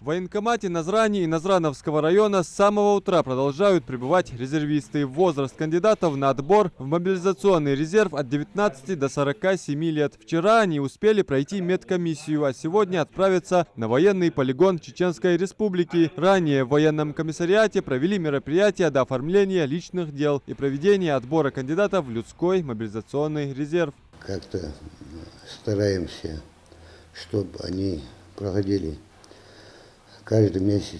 В военкомате Назрани и Назрановского района с самого утра продолжают прибывать резервисты. Возраст кандидатов на отбор в мобилизационный резерв от 19 до 47 лет. Вчера они успели пройти медкомиссию, а сегодня отправятся на военный полигон Чеченской Республики. Ранее в военном комиссариате провели мероприятия до оформления личных дел и проведения отбора кандидатов в людской мобилизационный резерв. Как-то стараемся, чтобы они проходили каждый месяц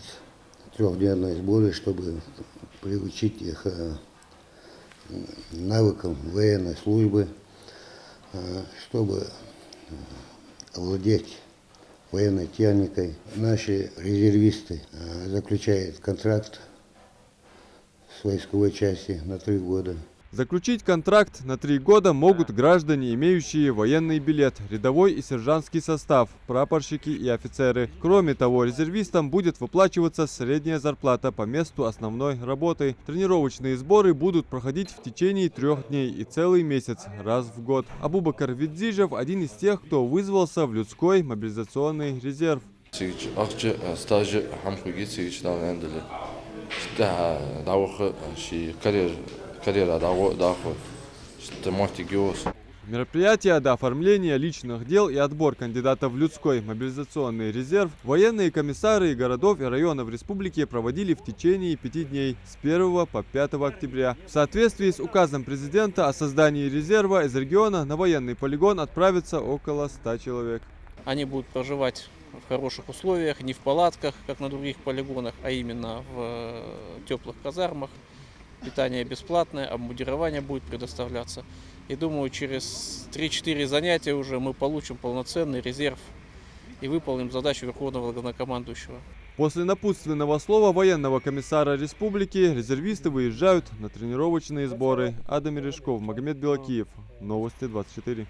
трехдневные сборы, чтобы приучить их навыкам военной службы, чтобы овладеть военной техникой. Наши резервисты заключают контракт с войсковой части на 3 года. Заключить контракт на 3 года могут граждане, имеющие военный билет, рядовой и сержантский состав, прапорщики и офицеры. Кроме того, резервистам будет выплачиваться средняя зарплата по месту основной работы. Тренировочные сборы будут проходить в течение 3 дней и целый месяц, раз в год. Абубакар Видзижев – один из тех, кто вызвался в людской мобилизационный резерв. Мероприятия до оформления личных дел и отбор кандидатов в людской мобилизационный резерв военные комиссары городов и районов республики проводили в течение 5 дней с 1 по 5 октября. В соответствии с указом президента о создании резерва из региона на военный полигон отправится около 100 человек. Они будут проживать в хороших условиях, не в палатках, как на других полигонах, а именно в теплых казармах. Питание бесплатное, обмундирование будет предоставляться. И думаю, через 3-4 занятия уже мы получим полноценный резерв и выполним задачу Верховного Главнокомандующего. После напутственного слова военного комиссара республики резервисты выезжают на тренировочные сборы. Адам Мережков, Магомед Белакиев. Новости 24.